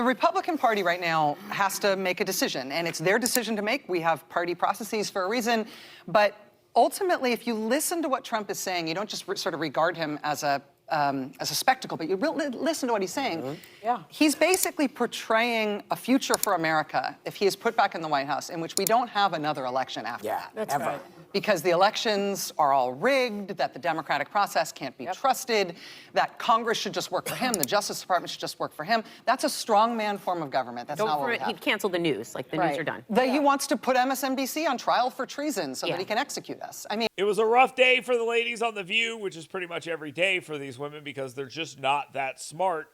The Republican Party right now has to make a decision, and it's their decision to make. We have party processes for a reason. But ultimately, if you listen to what Trump is saying, you don't just sort of regard him as a spectacle, but you really listen to what he's saying. Mm-hmm. Yeah. He's basically portraying a future for America if he is put back in the White House in which we don't have another election after that. That's ever. Right. Because the elections are all rigged, that the democratic process can't be trusted, that Congress should just work for him, the Justice Department should just work for him. That's a strongman form of government. That's not what we have. He'd cancel the news, like the news are done. He wants to put MSNBC on trial for treason so that he can execute us. I mean, it was a rough day for the ladies on The View, which is pretty much every day for these women because they're just not that smart,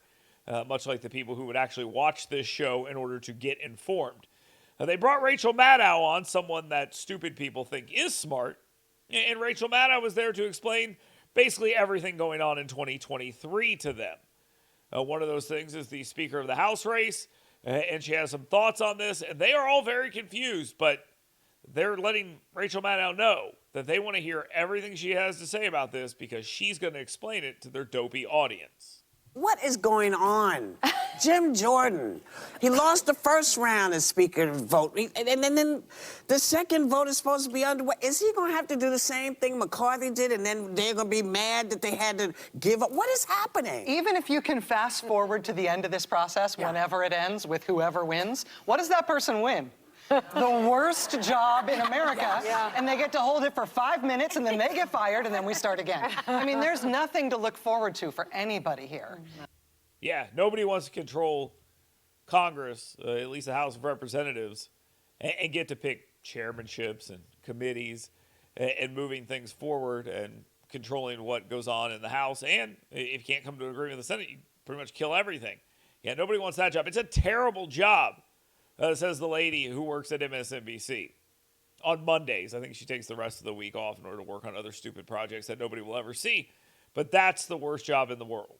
much like the people who would actually watch this show in order to get informed. They brought Rachel Maddow on, someone that stupid people think is smart. And Rachel Maddow was there to explain basically everything going on in 2023 to them. One of those things is the Speaker of the House race, and she has some thoughts on this, and they are all very confused, but they're letting Rachel Maddow know that they want to hear everything she has to say about this because she's going to explain it to their dopey audience. What is going on? Jim Jordan, he lost the first round as Speaker vote, and then the second vote is supposed to be underway. Is he going to have to do the same thing McCarthy did, and then they're going to be mad that they had to give up? What is happening? Even if you can fast forward to the end of this process, whenever it ends, with whoever wins, what does that person win? The worst job in America, and they get to hold it for 5 minutes, and then they get fired, and then we start again. I mean, there's nothing to look forward to for anybody here. Yeah, nobody wants to control Congress, at least the House of Representatives, and get to pick chairmanships and committees and moving things forward and controlling what goes on in the House. And if you can't come to an agreement with the Senate, you pretty much kill everything. Yeah, nobody wants that job. It's a terrible job. Says the lady who works at MSNBC. On Mondays, I think she takes the rest of the week off in order to work on other stupid projects that nobody will ever see. But that's the worst job in the world.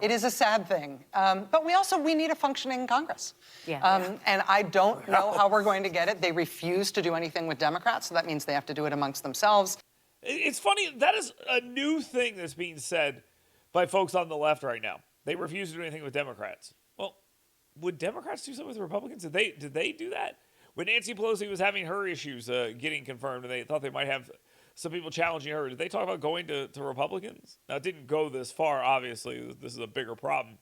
It is a sad thing. But we need a functioning Congress. And I don't know how we're going to get it. They refuse to do anything with Democrats, so that means they have to do it amongst themselves. It's funny, that is a new thing that's being said by folks on the left right now. They refuse to do anything with Democrats. Well, would Democrats do something with Republicans? Did they do that? When Nancy Pelosi was having her issues getting confirmed and they thought they might have some people challenging her, did they talk about going to Republicans? Now, it didn't go this far, obviously. This is a bigger problem.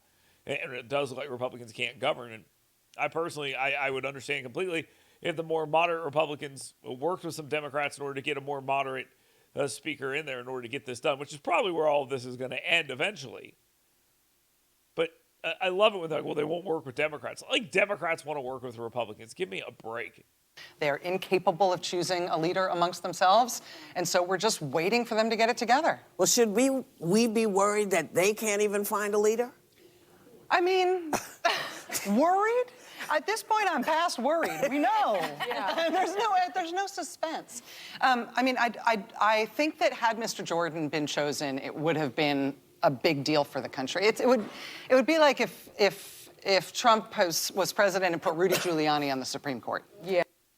And it does look like Republicans can't govern. And I personally, I would understand completely if the more moderate Republicans worked with some Democrats in order to get a more moderate speaker in there in order to get this done, which is probably where all of this is going to end eventually. But I love it when they're like, well, they won't work with Democrats. Like Democrats want to work with Republicans. Give me a break. They're incapable of choosing a leader amongst themselves, and so we're just waiting for them to get it together. Well, should we be worried that they can't even find a leader? I mean, worried? At this point, I'm past worried. We know. There's no suspense. I mean, I think that had Mr. Jordan been chosen, it would have been a big deal for the country. It would be like if Trump was president and put Rudy Giuliani on the Supreme Court.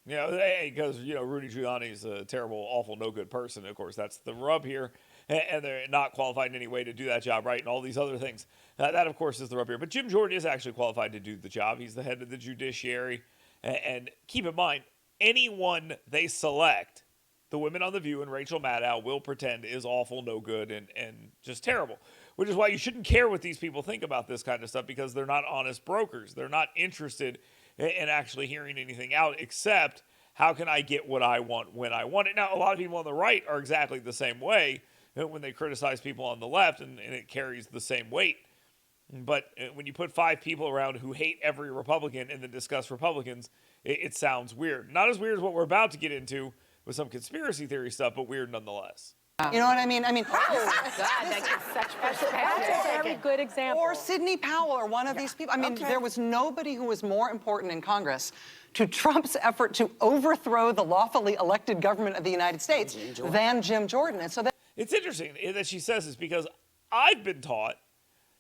Because Rudy Giuliani's a terrible, awful, no good person. Of course, that's the rub here, and they're not qualified in any way to do that job right, and all these other things. That, of course, is the rub here. But Jim Jordan is actually qualified to do the job. He's the head of the judiciary, and keep in mind, anyone they select, the women on The View and Rachel Maddow will pretend is awful, no good, and just terrible. Which is why you shouldn't care what these people think about this kind of stuff because they're not honest brokers. They're not interested in actually hearing anything out except how can I get what I want when I want it. Now, a lot of people on the right are exactly the same way when they criticize people on the left, and it carries the same weight. But when you put 5 people around who hate every Republican and then discuss Republicans, it sounds weird. Not as weird as what we're about to get into with some conspiracy theory stuff, but weird nonetheless. You know what I mean? God, that gives such perspective. That's a very good example. Or Sidney Powell or one of these people. I mean, there was nobody who was more important in Congress to Trump's effort to overthrow the lawfully elected government of the United States than Jim Jordan. And so it's interesting that she says this because I've been taught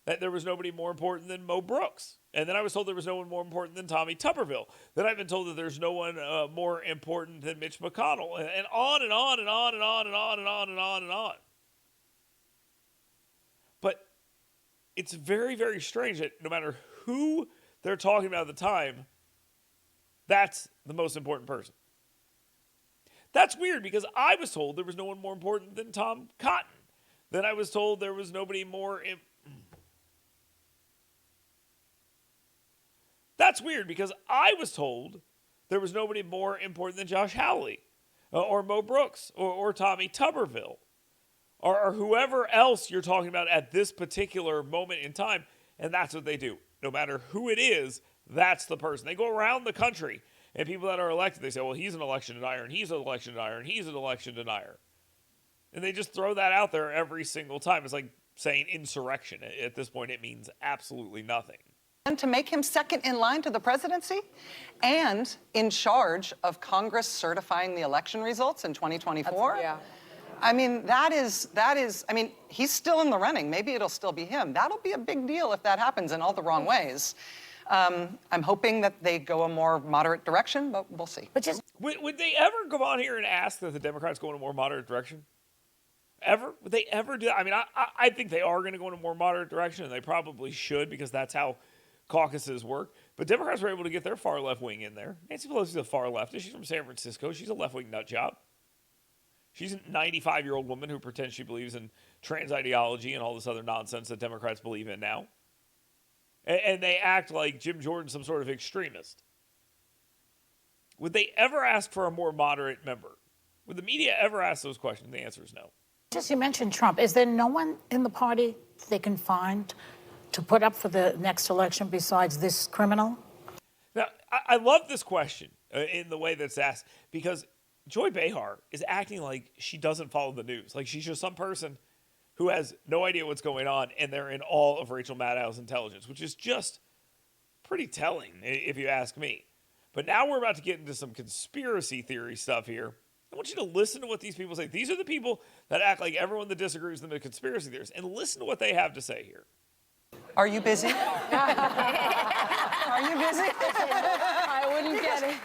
that there was nobody more important than Mo Brooks. And then I was told there was no one more important than Tommy Tuberville. Then I've been told that there's no one more important than Mitch McConnell. And on and on and on and on and on and on and on and on. But it's very, very strange that no matter who they're talking about at the time, that's the most important person. That's weird because I was told there was no one more important than Tom Cotton. Then I was told there was nobody more. That's weird because I was told there was nobody more important than Josh Hawley or Mo Brooks or Tommy Tuberville or whoever else you're talking about at this particular moment in time. And that's what they do. No matter who it is, that's the person. They go around the country and people that are elected, they say, well, he's an election denier and he's an election denier and he's an election denier. And they just throw that out there every single time. It's like saying insurrection. At this point, it means absolutely nothing. And to make him second in line to the presidency and in charge of Congress certifying the election results in 2024. Yeah. I mean, that is, I mean, he's still in the running. Maybe it'll still be him. That'll be a big deal if that happens in all the wrong ways. I'm hoping that they go a more moderate direction, but we'll see. But just Would they ever go on here and ask that the Democrats go in a more moderate direction? Ever? Would they ever do that? I mean, I think they are going to go in a more moderate direction, and they probably should because that's how caucuses work. But Democrats were able to get their far left wing in there. Nancy Pelosi's a far leftist. She's from San Francisco. She's a left-wing nut job. She's a 95-year-old woman who pretends she believes in trans ideology and all this other nonsense that Democrats believe in now. And they act like Jim Jordan's some sort of extremist. Would they ever ask for a more moderate member? Would the media ever ask those questions? The answer is no. Just you mentioned Trump. Is there no one in the party they can find to put up for the next election besides this criminal? Now, I love this question in the way that's asked because Joy Behar is acting like she doesn't follow the news. Like she's just some person who has no idea what's going on, and they're in awe of Rachel Maddow's intelligence, which is just pretty telling, if you ask me. But now we're about to get into some conspiracy theory stuff here. I want you to listen to what these people say. These are the people that act like everyone that disagrees with them are conspiracy theorists, and listen to what they have to say here. Are you busy? Are you busy? I wouldn't get it.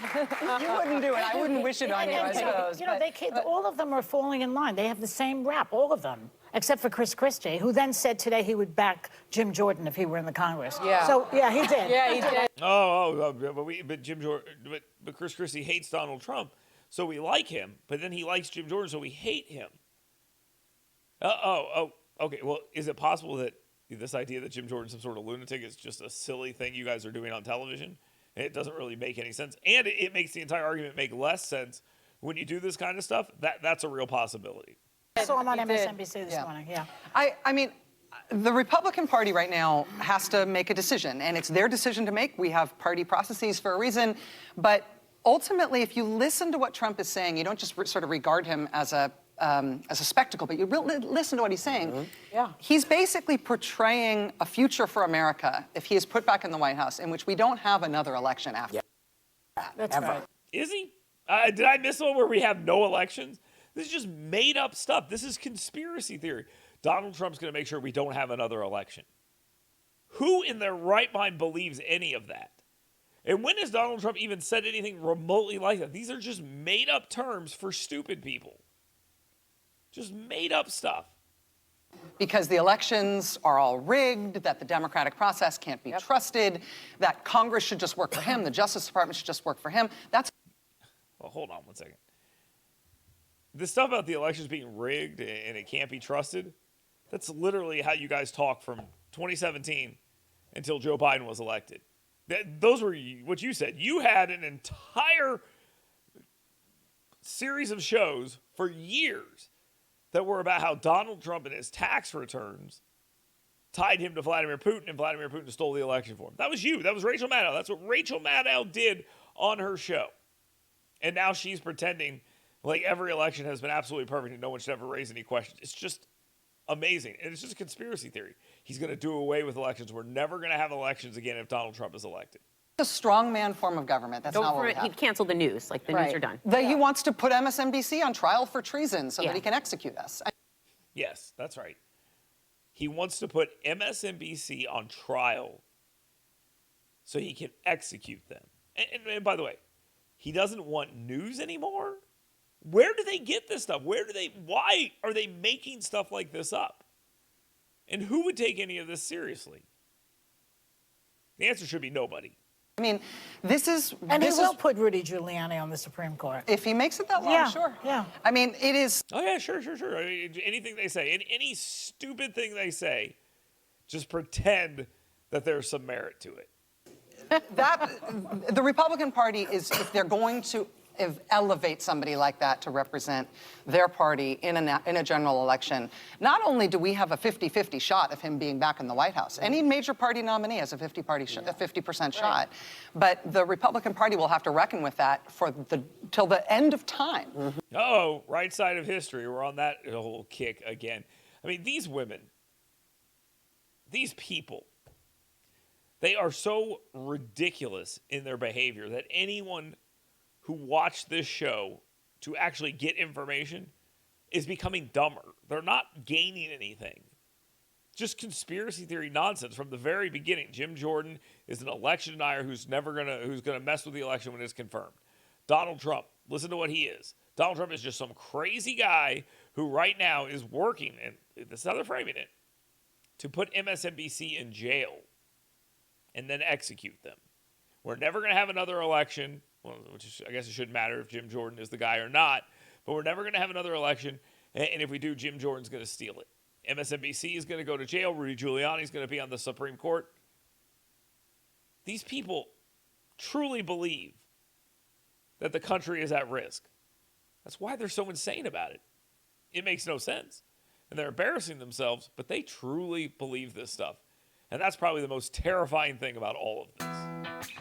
You wouldn't do it. I wouldn't wish it on you, I suppose. You know, all of them are falling in line. They have the same rap, all of them, except for Chris Christie, who then said today he would back Jim Jordan if he were in the Congress. Yeah. So, yeah, he did. Yeah, he did. But Jim Jordan, but Chris Christie hates Donald Trump, so we like him. But then he likes Jim Jordan, so we hate him. Okay. Well, is it possible that this idea that Jim Jordan's some sort of lunatic is just a silly thing you guys are doing on television? It doesn't really make any sense, and it makes the entire argument make less sense when you do this kind of stuff. That's a real possibility. I saw him on He did. MSNBC this morning, yeah. I mean, the Republican Party right now has to make a decision, and it's their decision to make. We have party processes for a reason. But ultimately, if you listen to what Trump is saying, you don't just sort of regard him as a spectacle, but you really listen to what he's saying. Mm-hmm. Yeah. He's basically portraying a future for America if he is put back in the White House in which we don't have another election after. That's right. Is he? Did I miss one where we have no elections? This is just made up stuff. This is conspiracy theory. Donald Trump's going to make sure we don't have another election. Who in their right mind believes any of that? And when has Donald Trump even said anything remotely like that? These are just made up terms for stupid people. Just made up stuff. Because the elections are all rigged, that the democratic process can't be trusted, that Congress should just work for him, the Justice Department should just work for him. That's. Well, hold on one second. This stuff about the elections being rigged and it can't be trusted, that's literally how you guys talk from 2017 until Joe Biden was elected. Those were what you said. You had an entire series of shows for years that were about how Donald Trump and his tax returns tied him to Vladimir Putin, and Vladimir Putin stole the election for him. That was you. That was Rachel Maddow. That's what Rachel Maddow did on her show. And now she's pretending like every election has been absolutely perfect and no one should ever raise any questions. It's just amazing. And it's just a conspiracy theory. He's going to do away with elections. We're never going to have elections again if Donald Trump is elected. a strongman form of government. That's not what we have. He'd cancel the news, like the news are done. He wants to put MSNBC on trial for treason so that he can execute us. Yes, that's right. He wants to put MSNBC on trial so he can execute them. And by the way, he doesn't want news anymore? Where do they get this stuff? Why are they making stuff like this up? And who would take any of this seriously? The answer should be nobody. I mean, this is... And this he will is, put Rudy Giuliani on the Supreme Court. if he makes it that long, Yeah, sure. yeah. I mean, it is... Oh, yeah, sure. I mean, anything they say, any stupid thing they say, just pretend that there's some merit to it. That the Republican Party is, if they're going to elevate somebody like that to represent their party in a general election, not only do we have a 50-50 shot of him being back in the White House, any major party nominee has a 50% shot, but the Republican Party will have to reckon with that till the end of time. Oh, right side of history. We're on that whole kick again. I mean, these women, these people, they are so ridiculous in their behavior that anyone who watched this show to actually get information is becoming dumber. They're not gaining anything. Just conspiracy theory nonsense from the very beginning. Jim Jordan is an election denier who's gonna mess with the election when it's confirmed. Donald Trump, listen to what he is. Donald Trump is just some crazy guy who right now is working, and this is how they're framing it, to put MSNBC in jail and then execute them. We're never going to have another election, well, I guess it shouldn't matter if Jim Jordan is the guy or not, but we're never going to have another election, and if we do, Jim Jordan's going to steal it. MSNBC is going to go to jail. Rudy Giuliani is going to be on the Supreme Court. These people truly believe that the country is at risk. That's why they're so insane about it. It makes no sense. And they're embarrassing themselves, but they truly believe this stuff. And that's probably the most terrifying thing about all of this.